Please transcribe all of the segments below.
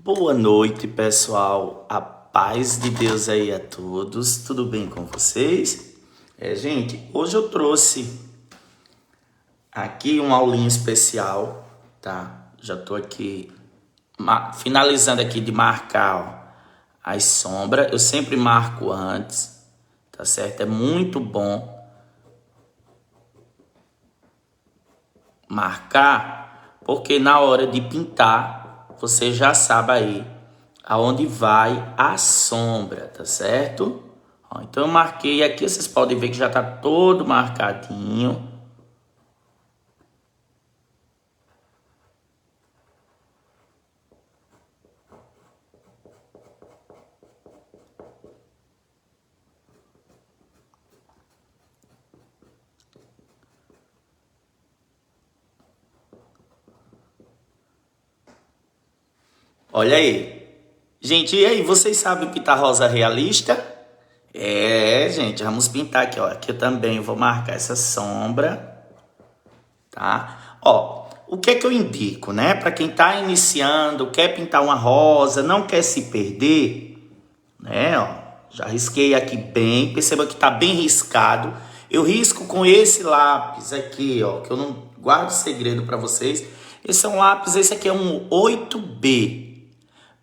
Boa noite, pessoal. A paz de Deus aí a todos. Tudo bem com vocês? Gente, hoje eu trouxe aqui uma aulinha especial, tá? Já tô aqui finalizando aqui de marcar, as sombras. Eu sempre marco antes, tá certo? É muito bom marcar, porque na hora de pintar você já sabe aí aonde vai a sombra, tá certo? Então eu marquei aqui, vocês podem ver que já tá todo marcadinho. Olha aí. Gente, e aí, vocês sabem pintar rosa realista? Gente, vamos pintar aqui, ó. Aqui eu também vou marcar essa sombra, tá? Ó, o que é que eu indico, né? Para quem tá iniciando, quer pintar uma rosa, não quer se perder, né? Ó, já risquei aqui bem, perceba que tá bem riscado. Eu risco com esse lápis aqui, ó, que eu não guardo segredo para vocês. Esse é um lápis, esse aqui é um 8B.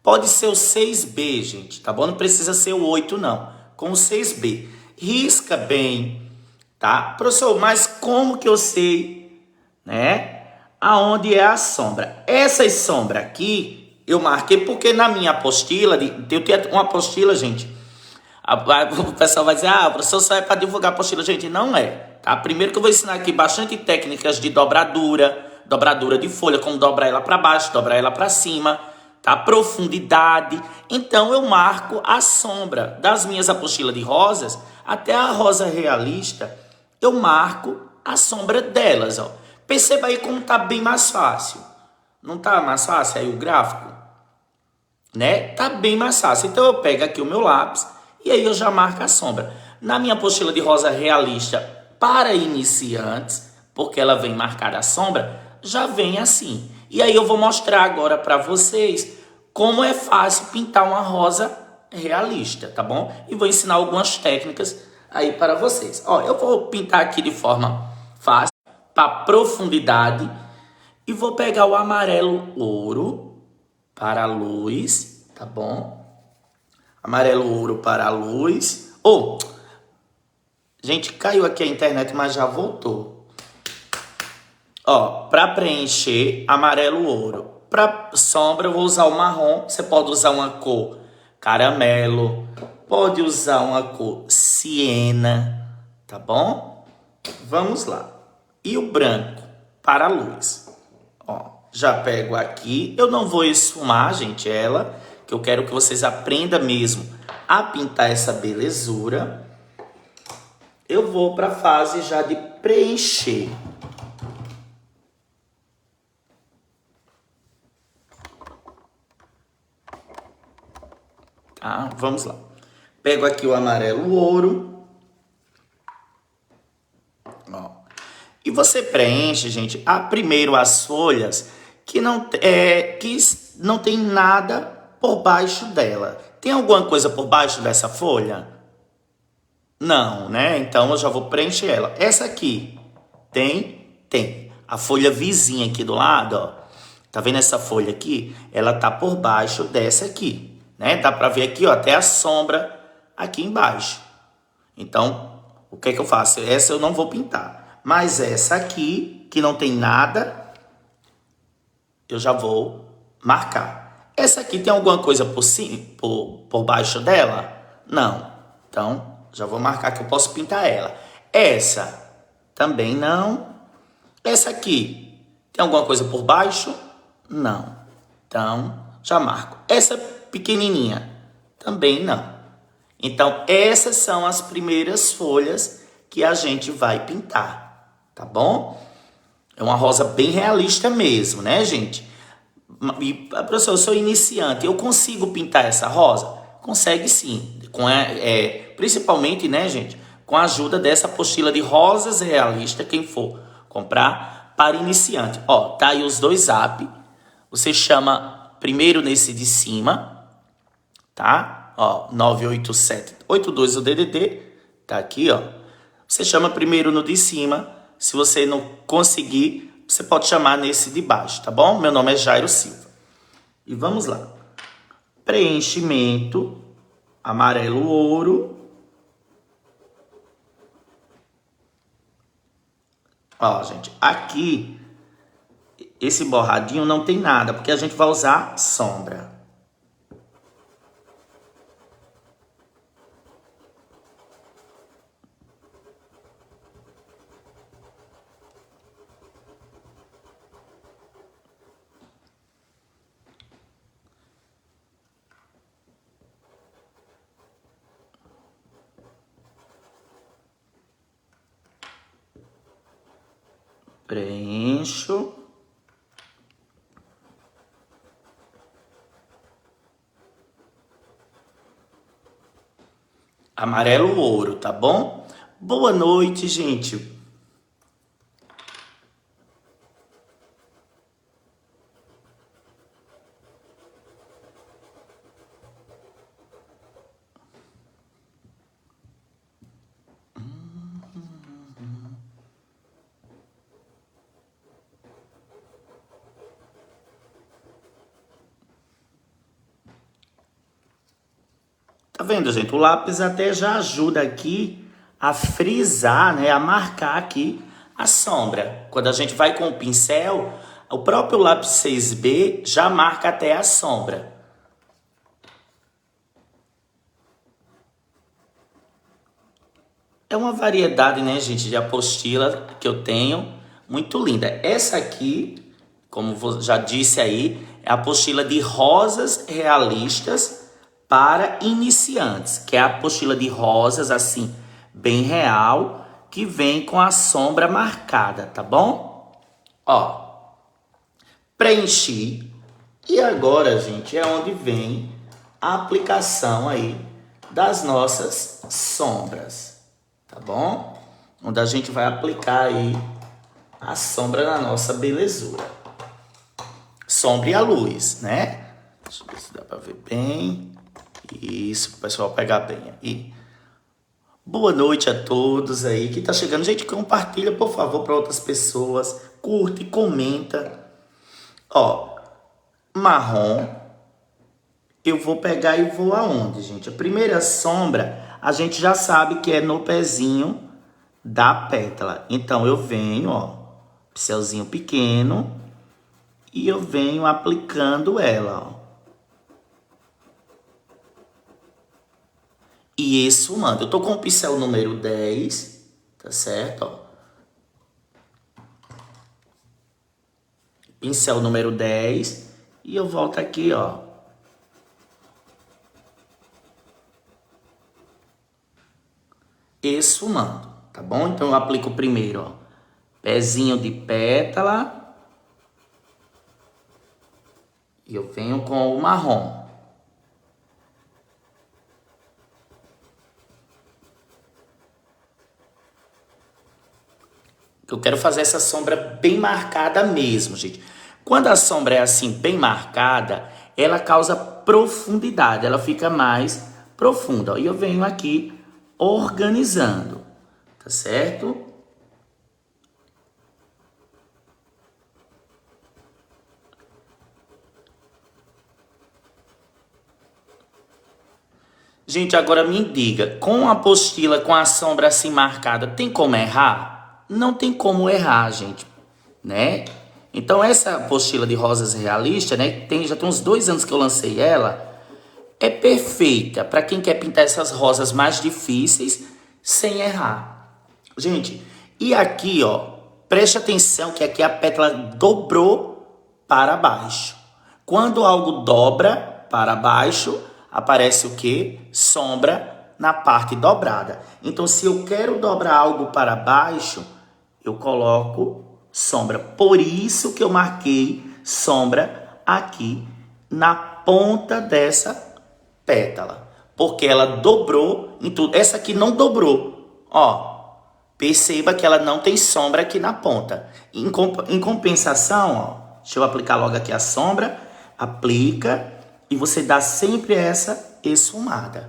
Pode ser o 6B, gente, tá bom? Não precisa ser o 8, não. Com o 6B. Risca bem, tá? Professor, mas como que eu sei, né? Aonde é a sombra? Essa sombra aqui, eu marquei porque na minha apostila, eu tenho uma apostila, gente. O pessoal vai dizer, o professor só é para divulgar a apostila. Gente, não é, tá? Primeiro que eu vou ensinar aqui bastante técnicas de dobradura de folha, como dobrar ela para baixo, dobrar ela para cima, tá? Profundidade. Então eu marco a sombra das minhas apostilas de rosas, até a rosa realista, eu marco a sombra delas, ó. Perceba aí como tá bem mais fácil. Não tá mais fácil aí o gráfico? Né? Tá bem mais fácil. Então eu pego aqui o meu lápis e aí eu já marco a sombra. Na minha apostila de rosa realista para iniciantes, porque ela vem marcada a sombra, já vem assim. E aí eu vou mostrar agora para vocês como é fácil pintar uma rosa realista, tá bom? E vou ensinar algumas técnicas aí para vocês. Ó, eu vou pintar aqui de forma fácil, para profundidade, e vou pegar o amarelo ouro para a luz, tá bom? Amarelo ouro para a luz. Gente, caiu aqui a internet, mas já voltou. Ó, para preencher, amarelo ouro. Para sombra, eu vou usar o marrom. Você pode usar uma cor caramelo, pode usar uma cor siena, tá bom? Vamos lá. E o branco para a luz. Ó, já pego aqui. Eu não vou esfumar, gente, ela, que eu quero que vocês aprendam mesmo a pintar essa belezura. Eu vou para a fase já de preencher. Tá? Vamos lá. Pego aqui o amarelo ouro. Ó. E você preenche, gente, primeiro as folhas que não tem nada por baixo dela. Tem alguma coisa por baixo dessa folha? Não, né? Então eu já vou preencher ela. Essa aqui tem. A folha vizinha aqui do lado, ó. Tá vendo essa folha aqui? Ela tá por baixo dessa aqui, né? Dá pra ver aqui, ó, até a sombra aqui embaixo. Então, o que é que eu faço? Essa eu não vou pintar. Mas essa aqui, que não tem nada, eu já vou marcar. Essa aqui tem alguma coisa por cima, por baixo dela? Não. Então, já vou marcar que eu posso pintar ela. Essa também não. Essa aqui tem alguma coisa por baixo? Não. Então, já marco. Essa pequenininha também não. Então, essas são as primeiras folhas que a gente vai pintar, tá bom? É uma rosa bem realista mesmo, né, gente? E, professor, eu sou iniciante, eu consigo pintar essa rosa? Consegue sim, principalmente, né, gente, com a ajuda dessa apostila de rosas realista, quem for comprar para iniciante. Ó, tá aí os dois apps, você chama primeiro nesse de cima, tá? Ó, 98782 o DDD, tá aqui, ó. Você chama primeiro no de cima. Se você não conseguir, você pode chamar nesse de baixo, tá bom? Meu nome é Jairo Silva. E vamos lá. Preenchimento, amarelo ouro. Ó, gente, aqui, esse borradinho não tem nada, porque a gente vai usar sombra. Preencho. Amarelo ouro, tá bom? Boa noite, gente. Tá vendo, gente? O lápis até já ajuda aqui a frisar, né? A marcar aqui a sombra. Quando a gente vai com o pincel, o próprio lápis 6B já marca até a sombra. É uma variedade, né, gente, de apostila que eu tenho, muito linda. Essa aqui, como já disse aí, é a apostila de rosas realistas para iniciantes, que é a apostila de rosas, assim, bem real, que vem com a sombra marcada, tá bom? Ó, preenchi. E agora, gente, é onde vem a aplicação aí das nossas sombras, tá bom? Onde a gente vai aplicar aí a sombra na nossa belezura. Sombra e a luz, né? Deixa eu ver se dá pra ver bem. Isso, o pessoal pegar bem aí. Boa noite a todos aí que tá chegando. Gente, compartilha, por favor, para outras pessoas. Curte, comenta. Ó, marrom. Eu vou pegar e vou aonde, gente? A primeira sombra, a gente já sabe que é no pezinho da pétala. Então, eu venho, ó, pincelzinho pequeno, e eu venho aplicando ela, ó. E esfumando. Eu tô com o pincel número 10, tá certo, ó. Pincel número 10, e eu volto aqui, ó. Esfumando, tá bom? Então eu aplico primeiro, ó, pezinho de pétala, e eu venho com o marrom. Eu quero fazer essa sombra bem marcada mesmo, gente. Quando a sombra é assim, bem marcada, ela causa profundidade, ela fica mais profunda. E eu venho aqui organizando, tá certo? Gente, agora me diga, com a apostila, com a sombra assim marcada, tem como errar? Não tem como errar, gente, né? Então essa apostila de rosas realista, né, já tem uns 2 anos que eu lancei ela, é perfeita para quem quer pintar essas rosas mais difíceis sem errar. Gente, e aqui, ó, preste atenção que aqui a pétala dobrou para baixo. Quando algo dobra para baixo, aparece o quê? Sombra na parte dobrada. Então, se eu quero dobrar algo para baixo, eu coloco sombra. Por isso que eu marquei sombra aqui na ponta dessa pétala. Porque ela dobrou em tudo. Essa aqui não dobrou. Ó, perceba que ela não tem sombra aqui na ponta. Em compensação, ó, deixa eu aplicar logo aqui a sombra. Aplica e você dá sempre essa esfumada.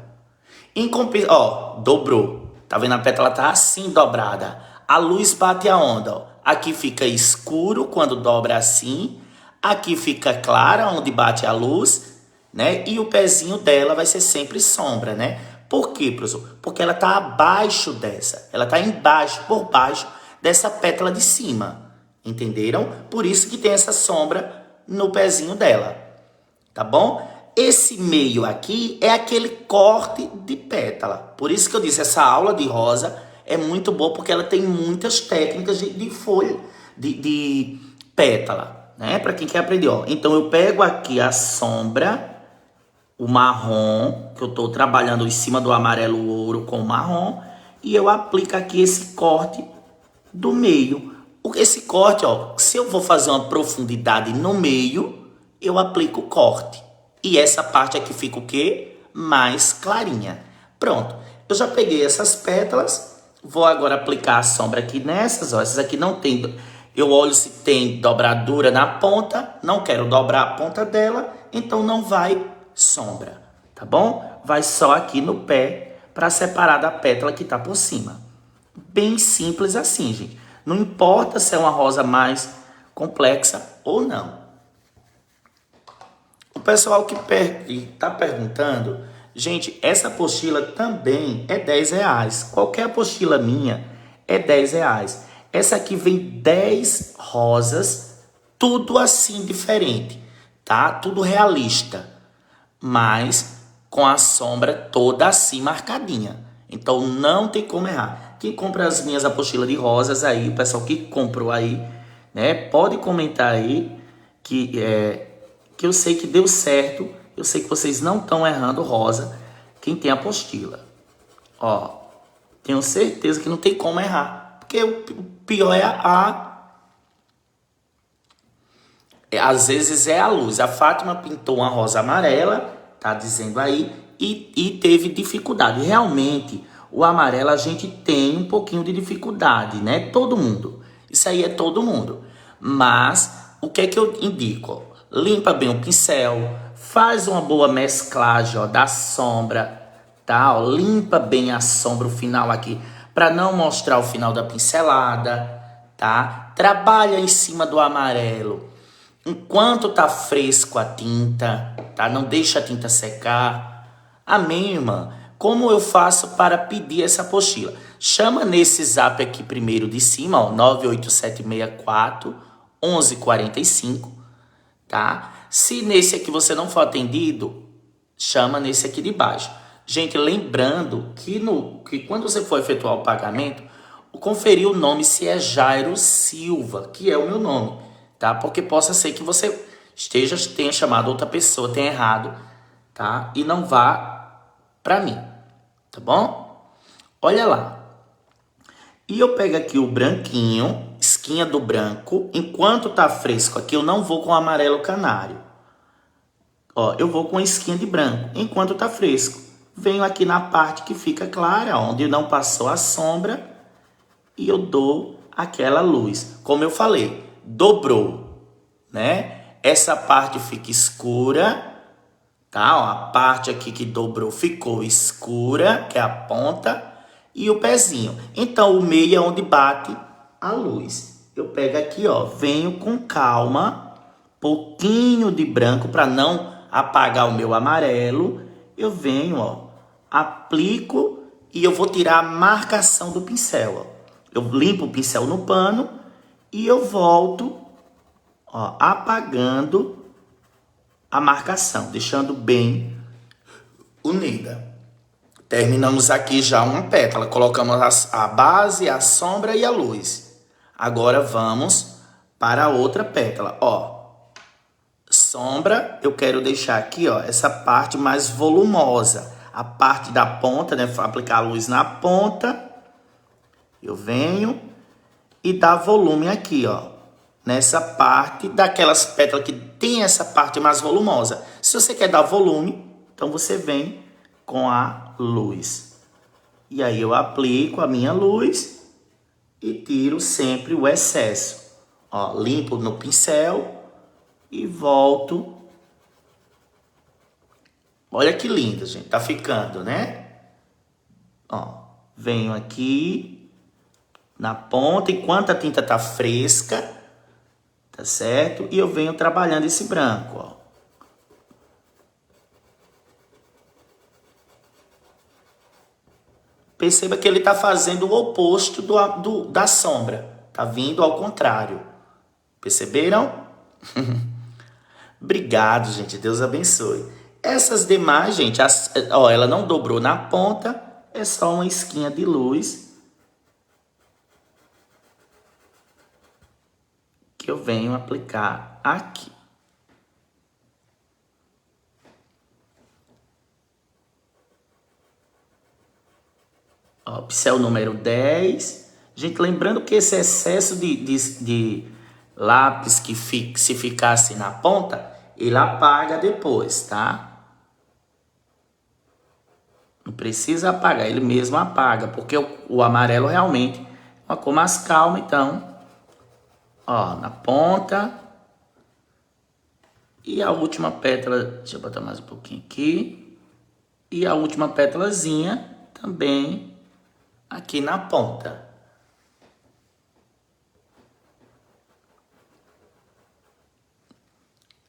Ó, dobrou. Tá vendo? A pétala tá assim dobrada. A luz bate aonde, ó? Aqui fica escuro quando dobra assim. Aqui fica clara onde bate a luz, né? E o pezinho dela vai ser sempre sombra, né? Por quê, professor? Porque ela tá abaixo dessa. Ela tá embaixo, por baixo dessa pétala de cima. Entenderam? Por isso que tem essa sombra no pezinho dela. Tá bom? Esse meio aqui é aquele corte de pétala. Por isso que eu disse, essa aula de rosa é muito boa, porque ela tem muitas técnicas de folha, de pétala, né? Para quem quer aprender, ó. Então eu pego aqui a sombra, o marrom, que eu tô trabalhando em cima do amarelo ouro com o marrom, e eu aplico aqui esse corte do meio. Esse corte, ó, se eu vou fazer uma profundidade no meio, eu aplico o corte. E essa parte aqui fica o quê? Mais clarinha. Pronto. Eu já peguei essas pétalas. Vou agora aplicar a sombra aqui nessas, ó. Essas aqui não tem... Eu olho se tem dobradura na ponta. Não quero dobrar a ponta dela. Então não vai sombra. Tá bom? Vai só aqui no pé para separar da pétala que tá por cima. Bem simples assim, gente. Não importa se é uma rosa mais complexa ou não. O pessoal que está perguntando, gente, essa apostila também é R$10. Qualquer apostila minha é R$10. Essa aqui vem 10 rosas, tudo assim diferente, tá? Tudo realista, mas com a sombra toda assim marcadinha. Então não tem como errar. Quem compra as minhas apostilas de rosas aí, o pessoal que comprou aí, né? Pode comentar aí que eu sei que deu certo. Eu sei que vocês não estão errando rosa. Quem tem apostila. Ó, tenho certeza que não tem como errar. Porque o pior é às vezes é a luz. A Fátima pintou uma rosa amarela, tá dizendo aí, e teve dificuldade. Realmente, o amarelo a gente tem um pouquinho de dificuldade, né? Todo mundo. Isso aí é todo mundo. Mas, o que é que eu indico? Limpa bem o pincel, faz uma boa mesclagem, ó, da sombra, tá? Ó, limpa bem a sombra, o final aqui, para não mostrar o final da pincelada, tá? Trabalha em cima do amarelo. Enquanto tá fresco a tinta, tá? Não deixa a tinta secar. Amém, irmã? Como eu faço para pedir essa apostila? Chama nesse zap aqui primeiro de cima, ó, 98764 1145, tá? Se nesse aqui você não for atendido, chama nesse aqui de baixo. Gente, lembrando que quando você for efetuar o pagamento, conferir o nome se é Jairo Silva, que é o meu nome, tá? Porque possa ser que você tenha chamado outra pessoa, tenha errado, tá? E não vá para mim, tá bom? Olha lá. E eu pego aqui o branquinho, esquinha do branco. Enquanto tá fresco aqui, eu não vou com amarelo canário. Ó, eu vou com esquinha de branco, enquanto tá fresco. Venho aqui na parte que fica clara, onde não passou a sombra, e eu dou aquela luz. Como eu falei, dobrou, né? Essa parte fica escura, tá? Ó, a parte aqui que dobrou ficou escura, que é a ponta, e o pezinho. Então, o meio é onde bate a luz. Eu pego aqui, ó, venho com calma, pouquinho de branco para não apagar o meu amarelo. Eu venho, ó, aplico e eu vou tirar a marcação do pincel, ó. Eu limpo o pincel no pano e eu volto, ó, apagando a marcação, deixando bem unida. Terminamos aqui já uma pétala, colocamos a base, a sombra e a luz. Agora vamos para a outra pétala, ó. Sombra, eu quero deixar aqui, ó, essa parte mais volumosa. A parte da ponta, né, aplicar a luz na ponta. Eu venho e dá volume aqui, ó, nessa parte daquelas pétalas que tem essa parte mais volumosa. Se você quer dar volume, então você vem com a luz. E aí eu aplico a minha luz e tiro sempre o excesso. Ó, limpo no pincel e volto Olha que lindo, gente. Tá ficando, né? Ó, venho aqui na ponta, enquanto a tinta tá fresca, tá certo? E eu venho trabalhando esse branco, ó. Perceba que ele tá fazendo o oposto da sombra. Tá vindo ao contrário. Perceberam? Obrigado, gente. Deus abençoe. Essas demais, gente, ó, ela não dobrou na ponta. É só uma esquinha de luz que eu venho aplicar aqui. Ó, pincel número 10. Gente, lembrando que esse excesso de lápis que se ficasse na ponta, ele apaga depois, tá? Não precisa apagar, ele mesmo apaga, porque o amarelo realmente é uma cor mais calma, então, ó, na ponta. E a última pétala, deixa eu botar mais um pouquinho aqui. E a última pétalazinha também aqui na ponta.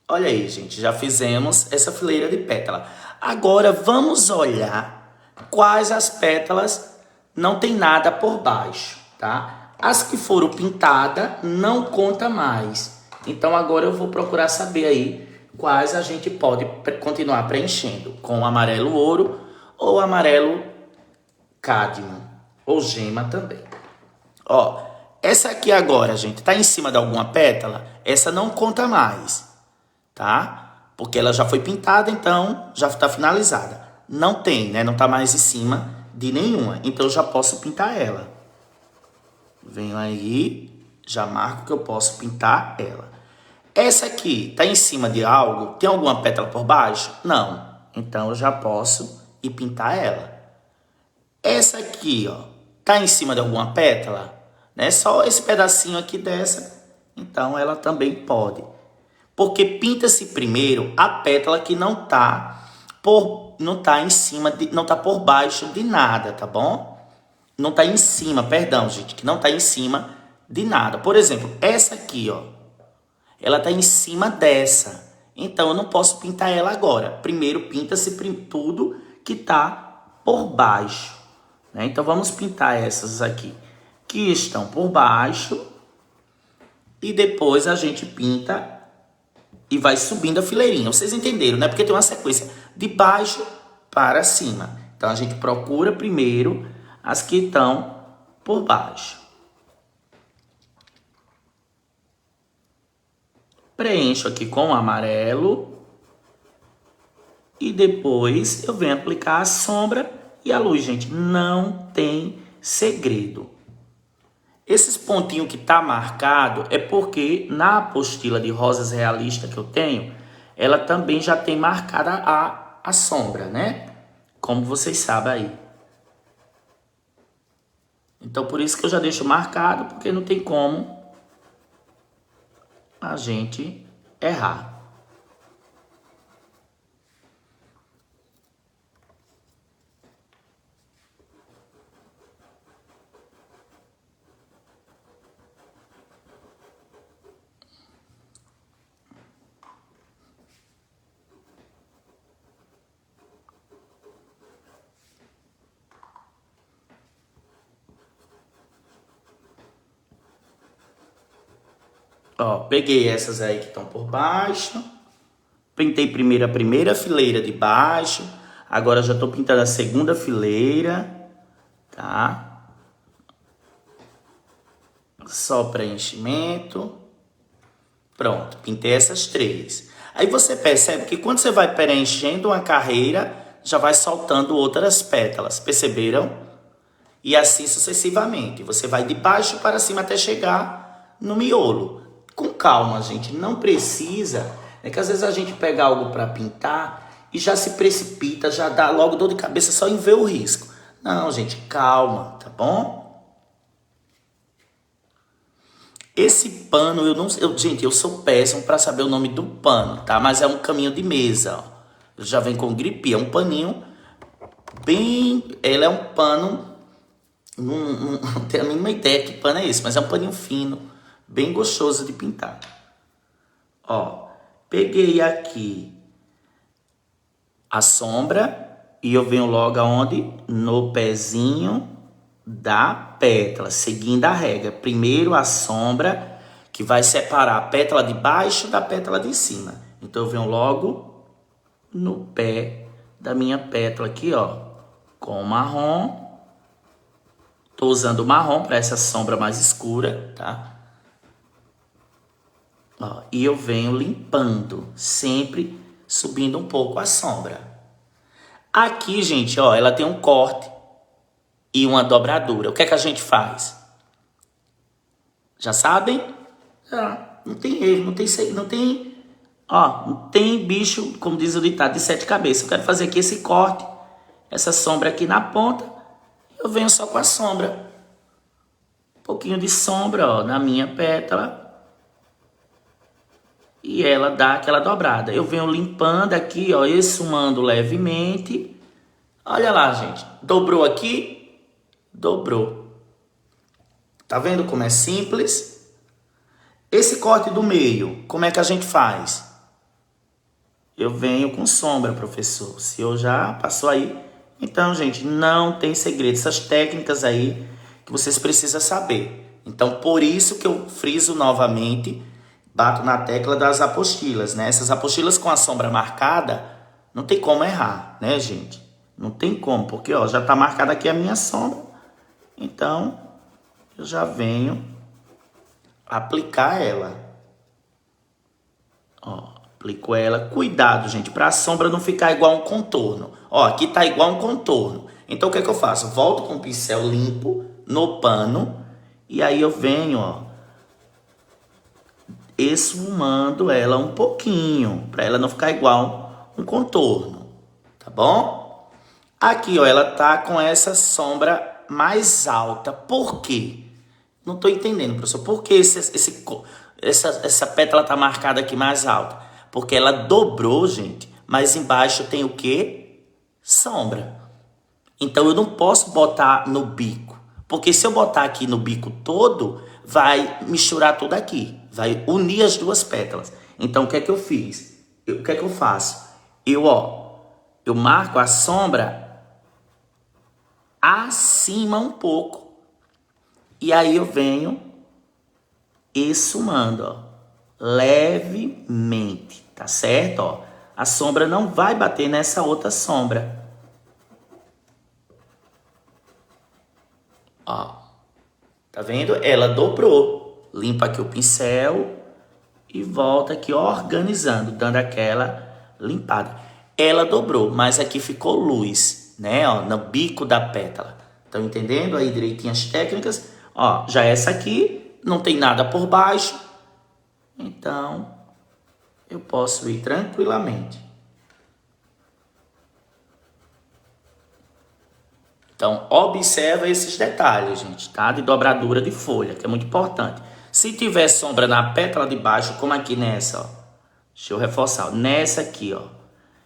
Olha aí, gente, já fizemos essa fileira de pétala. Agora vamos olhar quais as pétalas não tem nada por baixo, tá? As que foram pintadas não conta mais. Então agora eu vou procurar saber aí quais a gente pode continuar preenchendo com o amarelo ouro ou amarelo cádmio ou gema também. Ó, essa aqui agora, gente, tá em cima de alguma pétala? Essa não conta mais, tá? Porque ela já foi pintada, então já está finalizada. Não tem, né? Não tá mais em cima de nenhuma. Então eu já posso pintar ela. Venho aí, já marco que eu posso pintar ela. Essa aqui tá em cima de algo? Tem alguma pétala por baixo? Não. Então eu já posso ir pintar ela. Essa aqui, ó, tá em cima de alguma pétala? Né? Só esse pedacinho aqui dessa. Então ela também pode. Porque pinta-se primeiro a pétala que não tá em cima não tá por baixo de nada, tá bom? Não tá em cima, perdão, gente, que não tá em cima de nada. Por exemplo, essa aqui, ó, ela tá em cima dessa. Então eu não posso pintar ela agora. Primeiro pinta-se tudo que tá por baixo, né? Então vamos pintar essas aqui que estão por baixo e depois a gente pinta e vai subindo a fileirinha. Vocês entenderam, né? Porque tem uma sequência de baixo para cima. Então, a gente procura primeiro as que estão por baixo. Preencho aqui com o amarelo. E depois eu venho aplicar a sombra e a luz, gente. Não tem segredo. Esses pontinhos que tá marcado é porque na apostila de rosas realista que eu tenho, ela também já tem marcada a sombra, né? Como vocês sabem aí. Então por isso que eu já deixo marcado, porque não tem como a gente errar. Ó, peguei essas aí que estão por baixo. Pintei primeiro a primeira fileira de baixo. Agora já tô pintando a segunda fileira, tá? Só preenchimento. Pronto, pintei essas três. Aí você percebe que quando você vai preenchendo uma carreira, já vai soltando outras pétalas, perceberam? E assim sucessivamente. Você vai de baixo para cima até chegar no miolo. Com calma, gente. Não precisa. É que às vezes a gente pega algo para pintar e já se precipita, já dá logo dor de cabeça só em ver o risco. Não, gente, calma, tá bom? Esse pano, gente, eu sou péssimo para saber o nome do pano, tá? Mas é um caminho de mesa, ó. Já vem com gripe, é um paninho bem... Ele é um pano... Não tenho a mínima ideia que pano é esse, mas é um paninho fino, bem gostoso de pintar. Ó, peguei aqui a sombra e eu venho logo aonde? No pezinho da pétala, seguindo a regra. Primeiro a sombra, que vai separar a pétala de baixo da pétala de cima. Então eu venho logo no pé da minha pétala aqui, ó, com o marrom. Tô usando o marrom para essa sombra mais escura, tá? Ó, e eu venho limpando, sempre subindo um pouco a sombra. Aqui, gente, ó, ela tem um corte e uma dobradura. O que é que a gente faz? Já sabem? Já. Não tem erro, não tem bicho, como diz o ditado, de 7 cabeças. Eu quero fazer aqui esse corte, essa sombra aqui na ponta. Eu venho só com a sombra. Um pouquinho de sombra, ó, na minha pétala. E ela dá aquela dobrada. Eu venho limpando aqui, ó, esfumando levemente. Olha lá, gente. Dobrou aqui, dobrou. Tá vendo como é simples? Esse corte do meio, como é que a gente faz? Eu venho com sombra, professor. Se eu já passou aí... Então, gente, não tem segredo. Essas técnicas aí que vocês precisam saber. Então, por isso que eu friso novamente, bato na tecla das apostilas, né? Essas apostilas com a sombra marcada, não tem como errar, né, gente? Não tem como, porque, ó, já tá marcada aqui a minha sombra. Então, eu já venho aplicar ela. Ó, aplico ela. Cuidado, gente, para a sombra não ficar igual um contorno. Ó, aqui tá igual um contorno. Então, o que é que eu faço? Volto com o pincel limpo no pano. E aí eu venho, ó, esfumando ela um pouquinho. Para ela não ficar igual um contorno. Tá bom? Aqui, ó, ela tá com essa sombra mais alta. Por quê? Não tô entendendo, professor. Por que essa pétala tá marcada aqui mais alta? Porque ela dobrou, gente. Mas embaixo tem o quê? Sombra. Então eu não posso botar no bico, porque se eu botar aqui no bico todo, vai misturar tudo aqui, vai unir as duas pétalas. Então o que é que eu fiz? O que é que eu faço? Eu marco a sombra acima um pouco e aí eu venho esfumando, ó, levemente, tá certo? Ó, a sombra não vai bater nessa outra sombra. Ó, tá vendo? Ela dobrou. Limpa aqui o pincel e volta aqui organizando, dando aquela limpada. Ela dobrou, mas aqui ficou luz, né? Ó, no bico da pétala. Estão entendendo aí direitinho as técnicas? Ó, já essa aqui não tem nada por baixo. Então, eu posso ir tranquilamente. Então, observa esses detalhes, gente, tá? De dobradura de folha, que é muito importante. Se tiver sombra na pétala de baixo, como aqui nessa, ó. Deixa eu reforçar, ó. Nessa aqui, ó,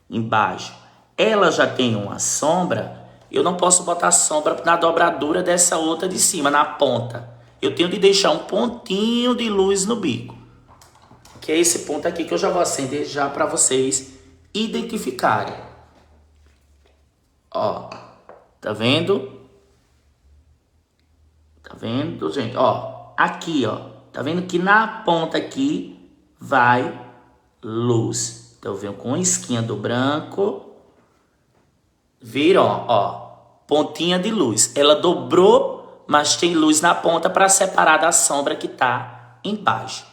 embaixo, ela já tem uma sombra, eu não posso botar sombra na dobradura dessa outra de cima, na ponta. Eu tenho de deixar um pontinho de luz no bico. Que é esse ponto aqui que eu já vou acender já para vocês identificarem. Ó, tá vendo? Tá vendo, gente? Ó, aqui, ó. Tá vendo que na ponta aqui vai luz. Então eu venho com a esquinha do branco. Viram, ó, pontinha de luz. Ela dobrou, mas tem luz na ponta para separar da sombra que tá embaixo.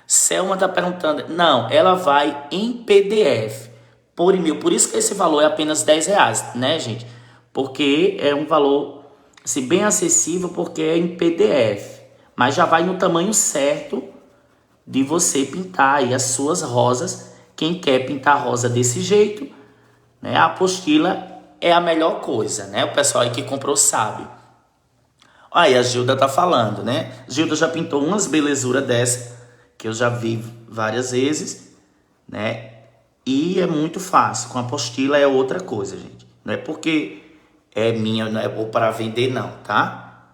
Selma tá perguntando. Não, ela vai em PDF por e-mail. Por isso que esse valor é apenas R$10, né, gente? Porque é um valor assim, bem acessível, porque é em PDF. Mas já vai no tamanho certo de você pintar aí as suas rosas. Quem quer pintar rosa desse jeito, né, a apostila é a melhor coisa, né? O pessoal aí que comprou sabe. Aí a Gilda tá falando, né? Gilda já pintou umas belezuras dessa, que eu já vi várias vezes, né? E é muito fácil. Com apostila é outra coisa, gente. Não é porque é minha, não é para vender não, tá?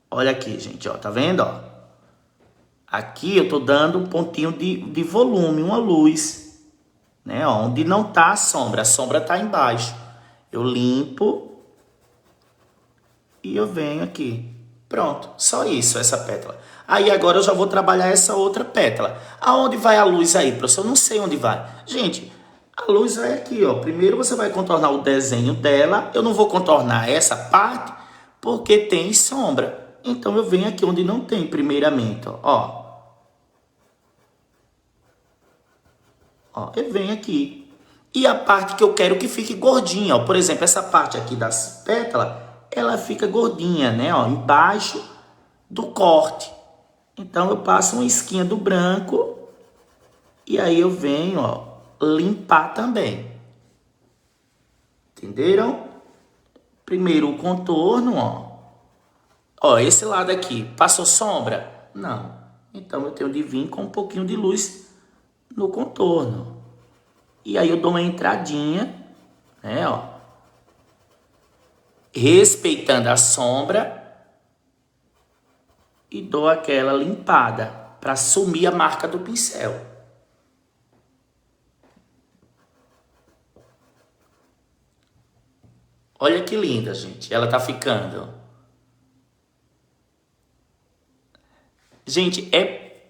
Olha aqui, gente, ó. Tá vendo, ó? Aqui eu tô dando um pontinho de volume, uma luz, né? Ó, onde não tá a sombra tá embaixo. Eu limpo e eu venho aqui. Pronto, só isso, essa pétala. Aí agora eu já vou trabalhar essa outra pétala. Aonde vai a luz aí, professor? Eu não sei onde vai. Gente, a luz vai aqui, ó. Primeiro você vai contornar o desenho dela. Eu não vou contornar essa parte porque tem sombra. Então eu venho aqui onde não tem, primeiramente, ó. Ó, eu venho aqui. E a parte que eu quero que fique gordinha, ó. Por exemplo, essa parte aqui das pétalas, ela fica gordinha, né? Ó, embaixo do corte. Então eu passo uma esquinha do branco e aí eu venho, ó, limpar também. Entenderam? Primeiro o contorno, ó. Ó, esse lado aqui, passou sombra? Não. Então eu tenho de vir com um pouquinho de luz no contorno. E aí eu dou uma entradinha, né, ó. Respeitando a sombra. E dou aquela limpada para sumir a marca do pincel. Olha que linda, gente. Ela tá ficando. Gente,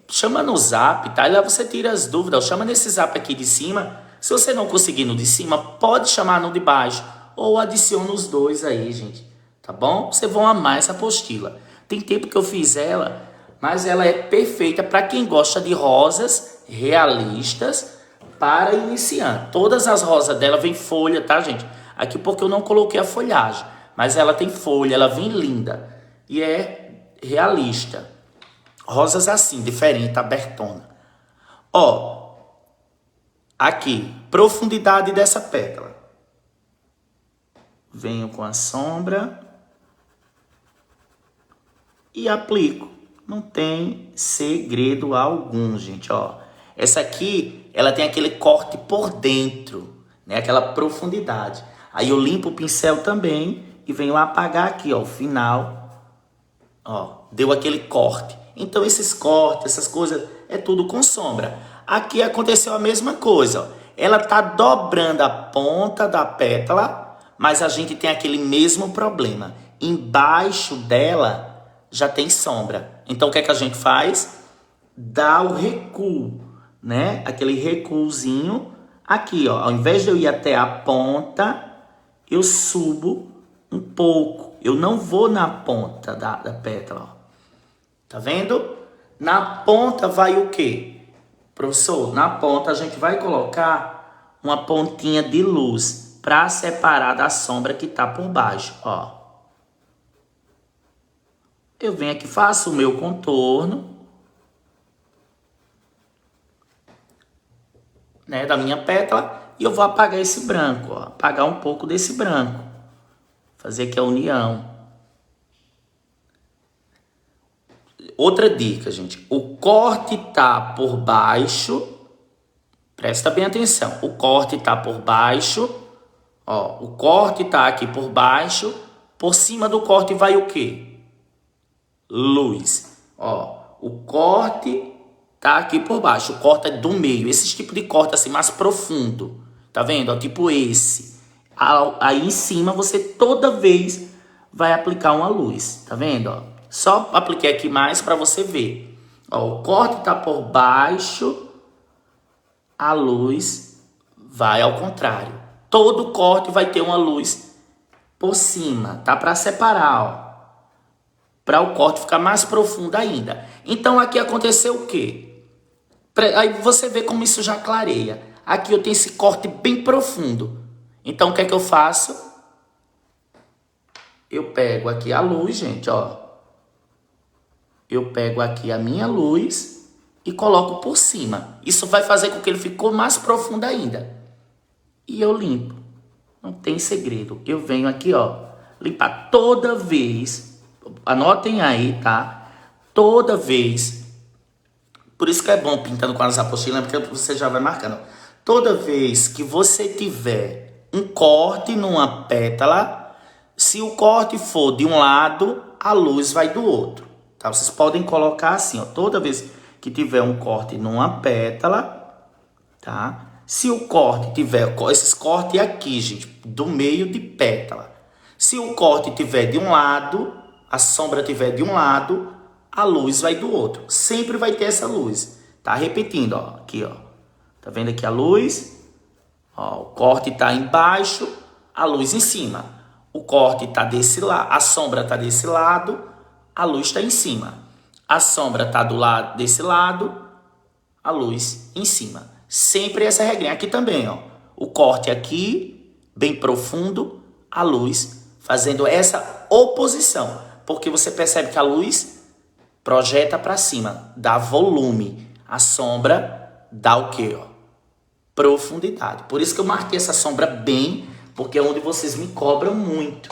chama no zap, tá? E lá você tira as dúvidas. Chama nesse zap aqui de cima. Se você não conseguir no de cima, pode chamar no de baixo. Ou adiciona os dois aí, gente. Tá bom? Vocês vão amar essa apostila. Tem tempo que eu fiz ela, mas ela é perfeita para quem gosta de rosas realistas para iniciante. Todas as rosas dela vem folha, tá, gente? Aqui porque eu não coloquei a folhagem, mas ela tem folha, ela vem linda e é realista. Rosas assim, diferente, abertona. Ó, aqui, profundidade dessa pétala. Venho com a sombra e aplico. Não tem segredo algum, gente, ó. Essa aqui, ela tem aquele corte por dentro, né? Aquela profundidade. Aí eu limpo o pincel também e venho apagar aqui, ó, o final. Ó, deu aquele corte. Então esses cortes, essas coisas, é tudo com sombra. Aqui aconteceu a mesma coisa, ó. Ela tá dobrando a ponta da pétala, mas a gente tem aquele mesmo problema. Embaixo dela já tem sombra. Então o que é que a gente faz? Dá o recuo, né? Aquele recuozinho aqui, ó. Ao invés de eu ir até a ponta, eu subo um pouco. Eu não vou na ponta da pétala, ó. Tá vendo? Na ponta vai o quê? Professor, na ponta a gente vai colocar uma pontinha de luz para separar da sombra que tá por baixo, ó. Eu venho aqui, faço o meu contorno, né, da minha pétala, e eu vou apagar esse branco, ó, apagar um pouco desse branco. Fazer aqui a união. Outra dica, gente. O corte tá por baixo. Presta bem atenção. O corte tá por baixo. Ó, o corte tá aqui por baixo. Por cima do corte vai o quê? Luz. Ó, o corte tá aqui por baixo. O corte é do meio. Esse tipo de corte assim mais profundo. Tá vendo? Ó, tipo esse. Aí em cima você toda vez vai aplicar uma luz. Tá vendo? Ó, só apliquei aqui mais para você ver. Ó, o corte tá por baixo. A luz vai ao contrário. Todo corte vai ter uma luz por cima. Tá? Para separar, ó. Para o corte ficar mais profundo ainda. Então aqui aconteceu o quê? Aí você vê como isso já clareia. Aqui eu tenho esse corte bem profundo. Então o que é que eu faço? Eu pego aqui a luz, gente, ó. Eu pego aqui a minha luz e coloco por cima. Isso vai fazer com que ele ficou mais profundo ainda. E eu limpo. Não tem segredo. Eu venho aqui, ó, limpar toda vez. Anotem aí, tá? Toda vez Por isso que é bom pintando com as apostilas, porque você já vai marcando. Toda vez que você tiver um corte numa pétala, se o corte for de um lado, a luz vai do outro. Tá? Vocês podem colocar assim, ó, toda vez que tiver um corte numa pétala, tá? Se o corte tiver, esses cortes aqui, gente, do meio de pétala. Se o corte tiver de um lado, a sombra tiver de um lado, a luz vai do outro. Sempre vai ter essa luz. Tá repetindo, ó, aqui, ó. Tá vendo aqui a luz? Ó, o corte tá embaixo, a luz em cima. O corte tá desse lado, a sombra tá desse lado, a luz tá em cima. A sombra tá do lado desse lado, a luz em cima. Sempre essa regrinha. Aqui também, ó. O corte aqui, bem profundo, a luz fazendo essa oposição. Porque você percebe que a luz projeta para cima, dá volume. A sombra dá o quê, ó? Profundidade. Por isso que eu marquei essa sombra bem, porque é onde vocês me cobram muito.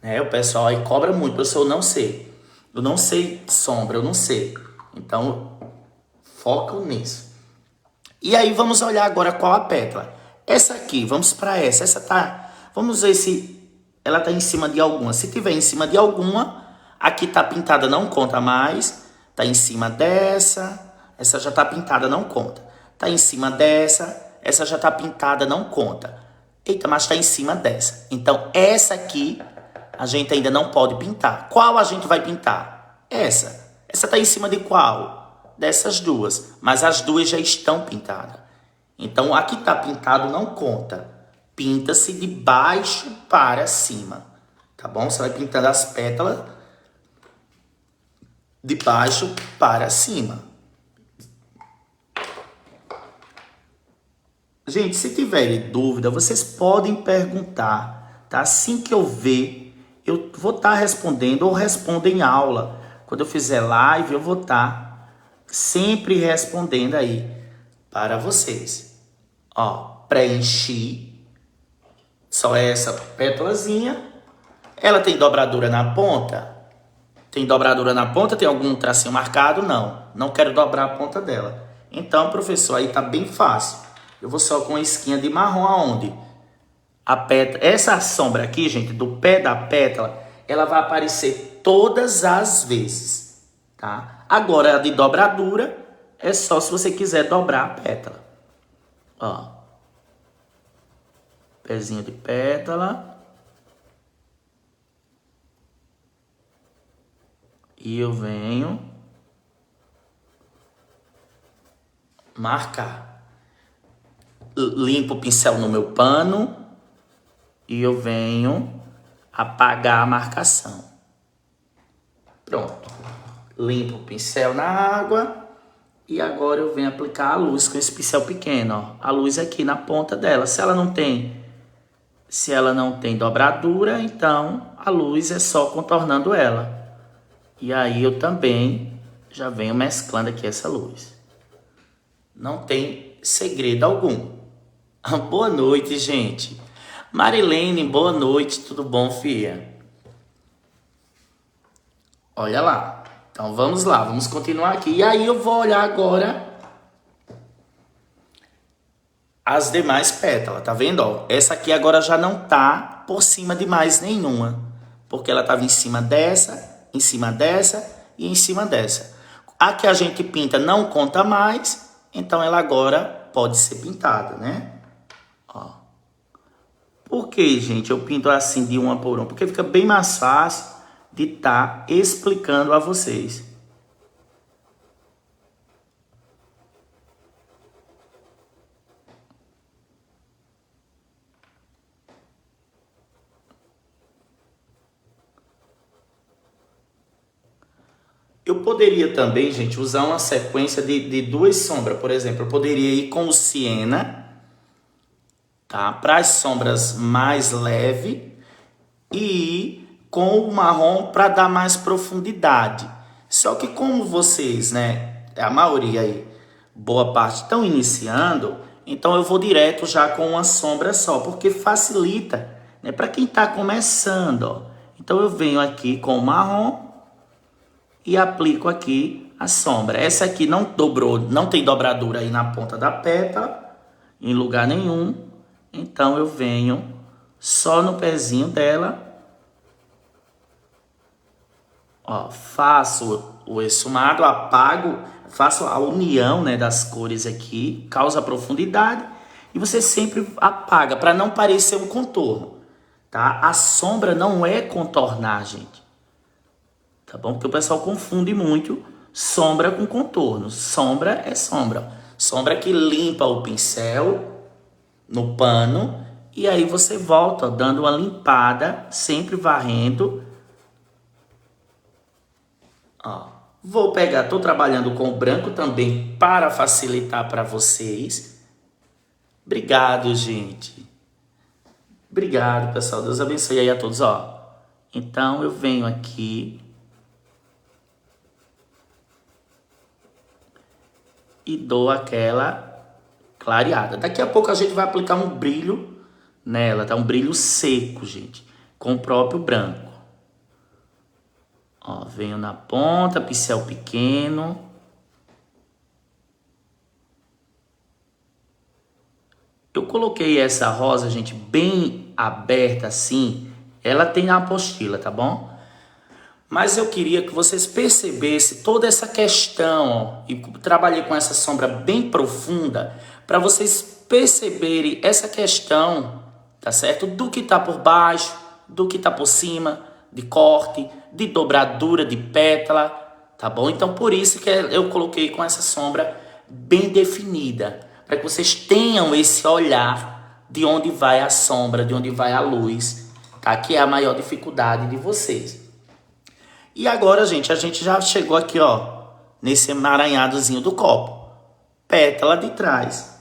Né? O pessoal aí cobra muito, professor, eu não sei. Eu não sei sombra, eu não sei. Então, foco nisso. E aí, vamos olhar agora qual a pétala. Essa aqui, vamos para essa. Essa tá... Vamos ver se ela tá em cima de alguma. Se tiver em cima de alguma, aqui tá pintada, não conta mais. Tá em cima dessa. Essa já tá pintada, não conta. Tá em cima dessa. Essa já tá pintada, não conta. Eita, mas tá em cima dessa. Então, essa aqui, a gente ainda não pode pintar. Qual a gente vai pintar? Essa. Essa tá em cima de qual? Dessas duas. Mas as duas já estão pintadas. Então, aqui tá pintado, não conta. Pinta-se de baixo para cima. Tá bom? Você vai pintando as pétalas de baixo para cima. Gente, se tiverem dúvida, vocês podem perguntar, tá? Assim que eu ver, eu vou estar respondendo ou respondo em aula. Quando eu fizer live, eu vou estar sempre respondendo aí para vocês. Ó, preenchi. Só essa pétalazinha. Ela tem dobradura na ponta? Tem dobradura na ponta? Tem algum tracinho marcado? Não. Não quero dobrar a ponta dela. Então, professor, aí tá bem fácil. Eu vou só com a esquinha de marrom aonde? A pétala, essa sombra aqui, gente, do pé da pétala, ela vai aparecer todas as vezes, tá? Agora, a de dobradura é só se você quiser dobrar a pétala. Ó. Pezinho de pétala. E eu venho marcar. Limpo o pincel no meu pano e eu venho apagar a marcação. Pronto. Limpo o pincel na água e agora eu venho aplicar a luz com esse pincel pequeno, ó. A luz aqui na ponta dela. Se ela não tem dobradura, então a luz é só contornando ela. E aí eu também já venho mesclando aqui essa luz. Não tem segredo algum. Boa noite, gente. Marilene, boa noite. Tudo bom, filha? Olha lá. Então, vamos lá. Vamos continuar aqui. E aí, eu vou olhar agora as demais pétalas. Tá vendo? Ó, essa aqui agora já não tá por cima de mais nenhuma. Porque ela tava em cima dessa e em cima dessa. A que a gente pinta não conta mais. Então, ela agora pode ser pintada, né? Ó. Por que, gente, eu pinto assim de uma por uma? Porque fica bem mais fácil de estar explicando a vocês. Eu poderia também, gente, usar uma sequência de duas sombras. Por exemplo, eu poderia ir com o siena, tá? Para as sombras mais leve e ir com o marrom para dar mais profundidade. Só que como vocês, né, a maioria aí, boa parte estão iniciando, então eu vou direto já com uma sombra só, porque facilita, né, para quem está começando, ó. Então eu venho aqui com o marrom e aplico aqui a sombra. Essa aqui não dobrou, não tem dobradura aí na ponta da pétala, em lugar nenhum. Então eu venho só no pezinho dela. Ó, faço o esfumado, apago, faço a união, né, das cores aqui, causa profundidade. E você sempre apaga para não parecer um contorno, tá? A sombra não é contornar, gente. Tá bom? Porque o pessoal confunde muito sombra com contorno. Sombra é sombra. Sombra que limpa o pincel no pano e aí você volta dando uma limpada, sempre varrendo. Ó, vou pegar, tô trabalhando com o branco também para facilitar para vocês. Obrigado, gente. Obrigado, pessoal. Deus abençoe aí a todos, ó. Então eu venho aqui e dou aquela clareada. Daqui a pouco a gente vai aplicar um brilho nela, tá? Um brilho seco, gente, com o próprio branco. Ó, venho na ponta, pincel pequeno. Eu coloquei essa rosa, gente, bem aberta assim. Ela tem na apostila, tá bom? Mas eu queria que vocês percebessem toda essa questão, ó, e trabalhei com essa sombra bem profunda, para vocês perceberem essa questão, tá certo? Do que tá por baixo, do que tá por cima, de corte, de dobradura de pétala, tá bom? Então por isso que eu coloquei com essa sombra bem definida, para que vocês tenham esse olhar de onde vai a sombra, de onde vai a luz, tá? Que é a maior dificuldade de vocês. E agora, gente, a gente já chegou aqui, ó, nesse emaranhadozinho do copo. Pétala de trás,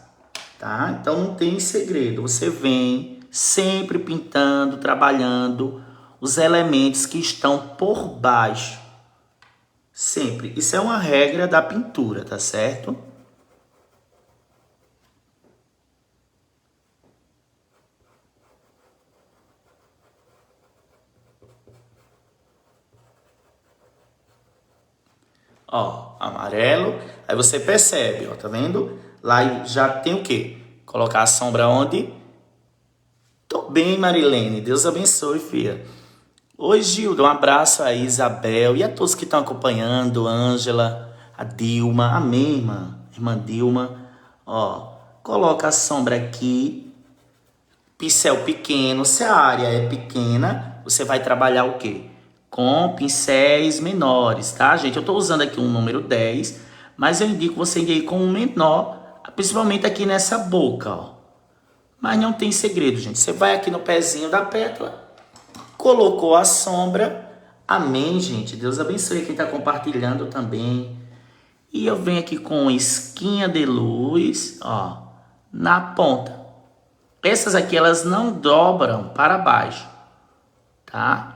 tá? Então não tem segredo. Você vem sempre pintando, trabalhando os elementos que estão por baixo. Sempre. Isso é uma regra da pintura, tá certo? Ó, amarelo. Aí você percebe, ó, tá vendo? Lá já tem o quê? Colocar a sombra onde? Tô bem, Marilene. Deus abençoe, filha. Oi, Gilda. Um abraço aí, Isabel. E a todos que estão acompanhando. Ângela, a Dilma. Amém, irmã. Irmã Dilma. Ó, coloca a sombra aqui. Pincel pequeno. Se a área é pequena, você vai trabalhar o quê? Com pincéis menores, tá, gente? Eu tô usando aqui um número 10, mas eu indico você ir com um menor, principalmente aqui nessa boca, ó. Mas não tem segredo, gente. Você vai aqui no pezinho da pétala, colocou a sombra. Amém, gente. Deus abençoe quem tá compartilhando também. E eu venho aqui com esquinha de luz, ó, na ponta. Essas aqui, elas não dobram para baixo, tá?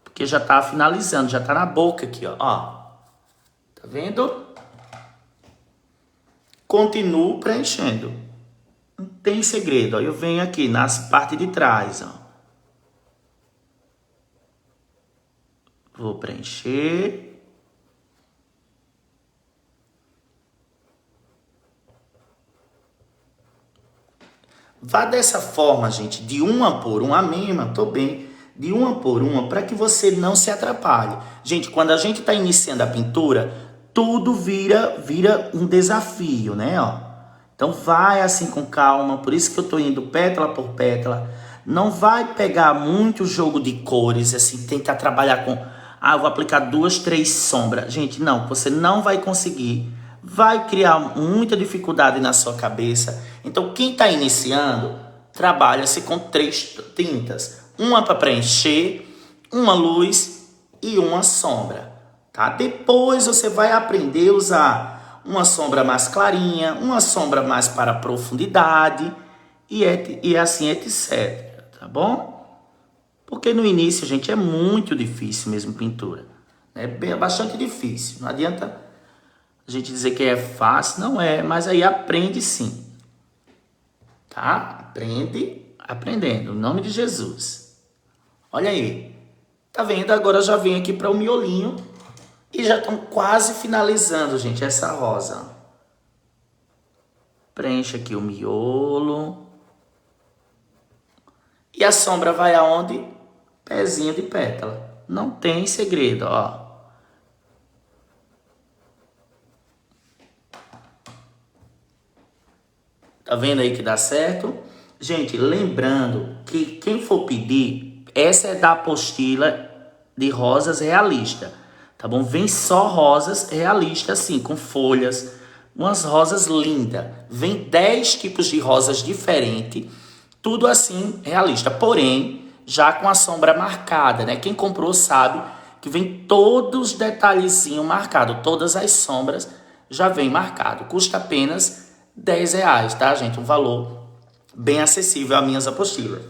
Porque já tá finalizando, já tá na boca aqui, ó. Tá vendo? Continuo preenchendo. Não tem segredo, ó. Eu venho aqui nas partes de trás, ó. Vou preencher. Vá dessa forma, gente, de uma por uma, amém, irmã? Tô bem. De uma por uma, para que você não se atrapalhe. Gente, quando a gente está iniciando a pintura, tudo vira um desafio, né? Ó. Então vai assim com calma, por isso que eu estou indo pétala por pétala. Não vai pegar muito jogo de cores, assim, tentar trabalhar com... Ah, eu vou aplicar 2, 3 sombras. Gente, não, você não vai conseguir. Vai criar muita dificuldade na sua cabeça. Então, quem está iniciando, trabalha-se com 3 tintas. Uma para preencher, uma luz e uma sombra, tá? Depois você vai aprender a usar uma sombra mais clarinha, uma sombra mais para profundidade e assim etc, tá bom? Porque no início, gente, é muito difícil mesmo pintura. É bastante difícil. Não adianta a gente dizer que é fácil, não é, mas aí aprende sim, tá? Aprende aprendendo, em nome de Jesus. Olha aí, tá vendo? Agora já vem aqui para o miolinho E já estão quase finalizando, gente, essa rosa. Preenche aqui o miolo. E a sombra vai aonde? Pezinho de pétala. Não tem segredo, ó. Tá vendo aí que dá certo? Gente, lembrando que quem for pedir, essa é da apostila de rosas realista, tá bom? Vem só rosas realistas assim, com folhas, umas rosas lindas. Vem 10 tipos de rosas diferentes, tudo assim realista, porém já com a sombra marcada, né? Quem comprou sabe que vem todos os detalhezinhos marcados, todas as sombras já vem marcado. Custa apenas R$10, tá, gente? Um valor bem acessível às minhas apostilas.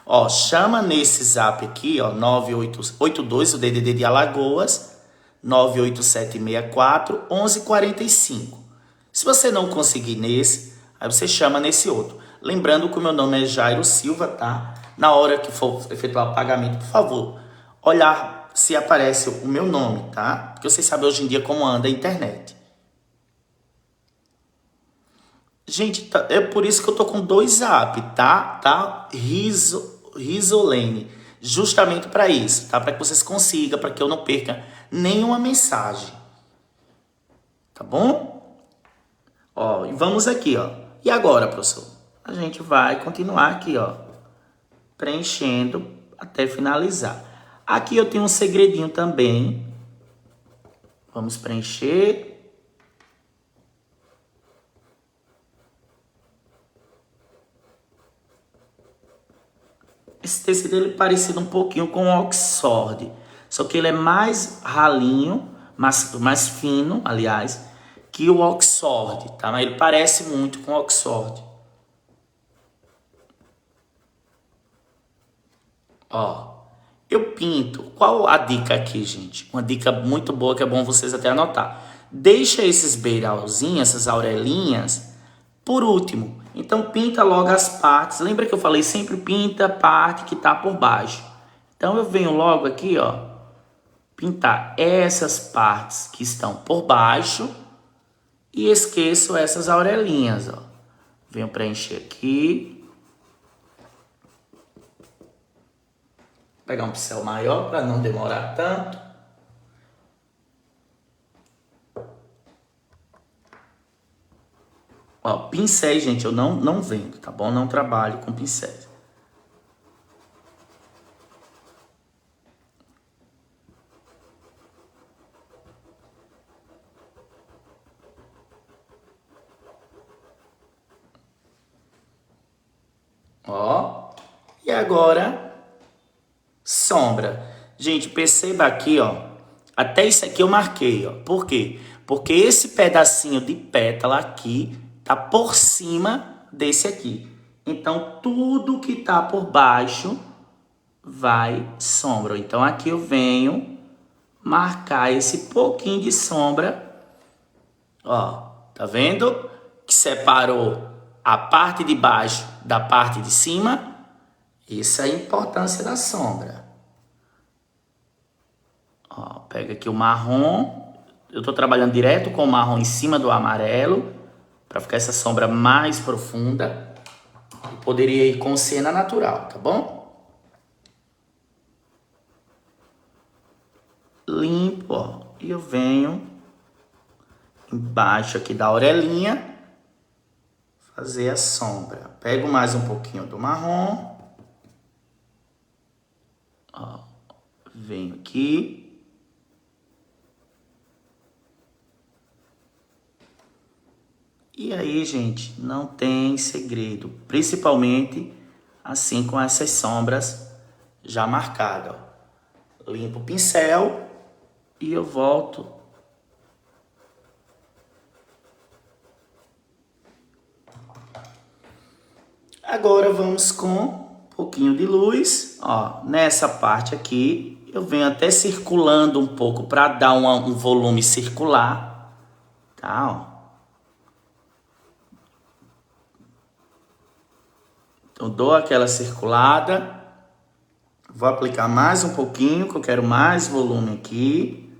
Ó, chama nesse zap aqui, ó, 9882, o DDD de Alagoas, 98764 1145. Se você não conseguir nesse, aí você chama nesse outro. Lembrando que o meu nome é Jairo Silva, tá? Na hora que for efetuar o pagamento, por favor, olhar se aparece o meu nome, tá? Porque vocês sabem hoje em dia como anda a internet. Gente, é por isso que eu tô com 2 zap, tá? Risolene. Justamente para isso, tá? Para que vocês consigam, para que eu não perca nenhuma mensagem. Tá bom? Ó, e vamos aqui, ó. E agora, professor? A gente vai continuar aqui, ó, preenchendo até finalizar. Aqui eu tenho um segredinho também. Vamos preencher. Esse tecido ele é parecido um pouquinho com o Oxford, só que ele é mais ralinho, mais fino, aliás, que o Oxford, tá? Mas ele parece muito com o Oxford. Ó, eu pinto. Qual a dica aqui, gente? Uma dica muito boa que é bom vocês até anotar. Deixa esses beiralzinhos, essas aurelinhas, por último. Então pinta logo as partes. Lembra que eu falei sempre pinta a parte que tá por baixo. Então eu venho logo aqui, ó, pintar essas partes que estão por baixo e esqueço essas aurelinhas, ó. Venho preencher aqui. Pegar um pincel maior para não demorar tanto. Ó, pincéis, gente, eu não vendo, tá bom? Não trabalho com pincéis. Ó, e agora, sombra. Gente, perceba aqui, ó, até isso aqui eu marquei, ó. Por quê? Porque esse pedacinho de pétala aqui tá por cima desse aqui. Então, tudo que tá por baixo vai sombra. Então, aqui eu venho marcar esse pouquinho de sombra. Ó, tá vendo? Que separou a parte de baixo da parte de cima. Essa é a importância da sombra. Ó, pega aqui o marrom. Eu tô trabalhando direto com o marrom em cima do amarelo, para ficar essa sombra mais profunda. Eu poderia ir com cena natural, tá bom? Limpo, ó. E eu venho embaixo aqui da orelhinha fazer a sombra. Pego mais um pouquinho do marrom. Ó, venho aqui. E aí, gente, não tem segredo. Principalmente assim com essas sombras já marcadas. Ó. Limpo o pincel e eu volto. Agora vamos com um pouquinho de luz. Ó, nessa parte aqui eu venho até circulando um pouco para dar um volume circular. Tá, ó. Então, dou aquela circulada. Vou aplicar mais um pouquinho, que eu quero mais volume aqui.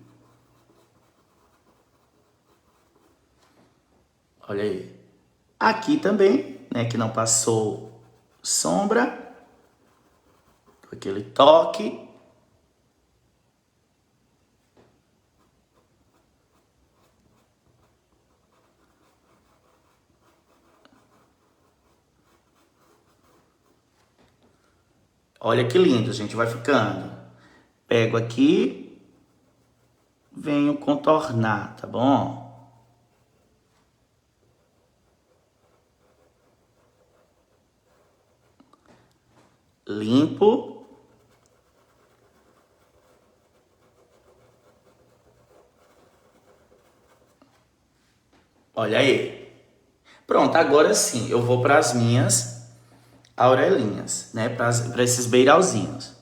Olha aí. Aqui também, né, que não passou sombra. Aquele toque. Olha que lindo, gente, vai ficando. Pego aqui, venho contornar, tá bom? Limpo. Olha aí. Pronto, agora sim, eu vou para as minhas aurelinhas, né? Para esses beiralzinhos.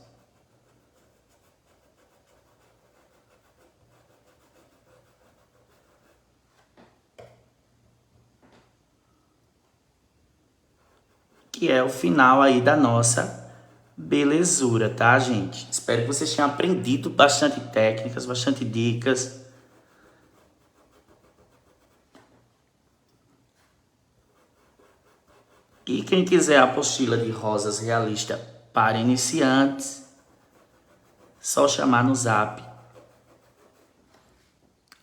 Que é o final aí da nossa belezura, tá, gente? Espero que vocês tenham aprendido bastante técnicas, bastante dicas. E quem quiser a apostila de rosas realista para iniciantes, só chamar no zap.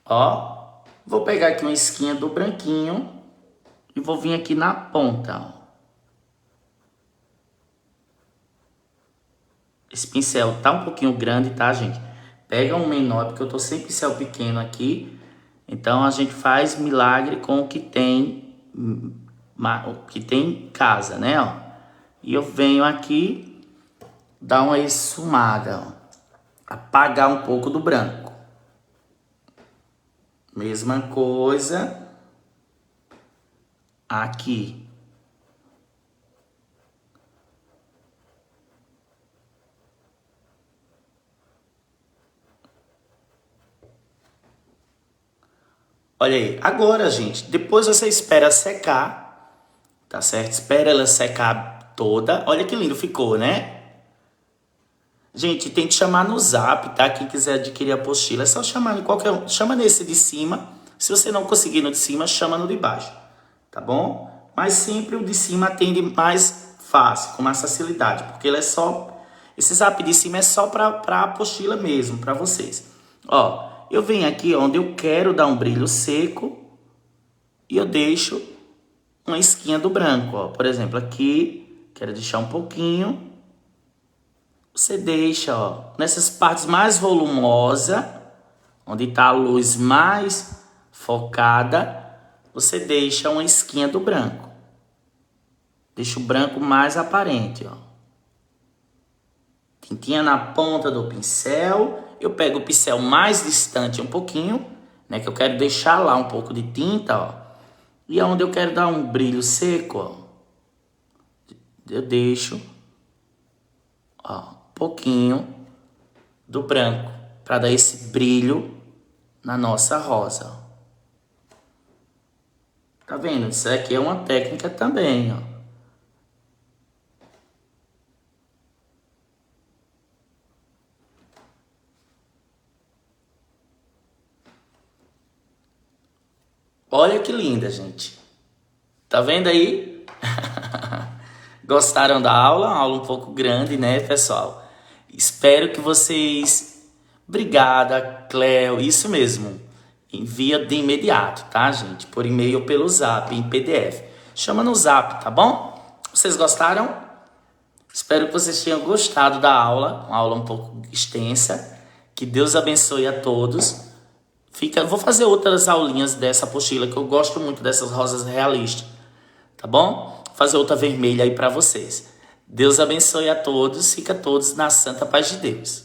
Ó, vou pegar aqui uma esquinha do branquinho e vou vir aqui na ponta, ó. Esse pincel tá um pouquinho grande, tá, gente? Pega um menor, porque eu tô sem pincel pequeno aqui. Então, a gente faz milagre com o que tem em casa, né, ó. E eu venho aqui, dar uma esfumada, ó. Apagar um pouco do branco. Mesma coisa aqui. Olha aí, agora, gente, depois você espera secar, tá certo? Espera ela secar toda. Olha que lindo ficou, né? Gente, tem que chamar no zap, tá? Quem quiser adquirir a apostila, é só chamar em qualquer um. Chama nesse de cima. Se você não conseguir no de cima, chama no de baixo, tá bom? Mas sempre o de cima atende mais fácil, com mais facilidade, porque ele é só... Esse zap de cima é só pra apostila mesmo, pra vocês. Ó, eu venho aqui onde eu quero dar um brilho seco e eu deixo uma esquinha do branco, ó. Por exemplo, aqui, quero deixar um pouquinho. Você deixa, ó, nessas partes mais volumosas, onde está a luz mais focada, você deixa uma esquinha do branco. Deixa o branco mais aparente, ó. Tintinha na ponta do pincel. Eu pego o pincel mais distante um pouquinho, né, que eu quero deixar lá um pouco de tinta, ó. E onde eu quero dar um brilho seco, ó, eu deixo, ó, pouquinho do branco para dar esse brilho na nossa rosa. Tá vendo? Isso aqui é uma técnica também, ó. Olha que linda, gente. Tá vendo aí? Gostaram da aula? Uma aula um pouco grande, né, pessoal? Espero que vocês... Obrigada, Cleo. Isso mesmo. Envia de imediato, tá, gente? Por e-mail ou pelo zap, em PDF. Chama no zap, tá bom? Vocês gostaram? Espero que vocês tenham gostado da aula. Uma aula um pouco extensa. Que Deus abençoe a todos. Vou fazer outras aulinhas dessa apostila, que eu gosto muito dessas rosas realistas. Tá bom? Vou fazer outra vermelha aí pra vocês. Deus abençoe a todos. Fica todos na santa paz de Deus.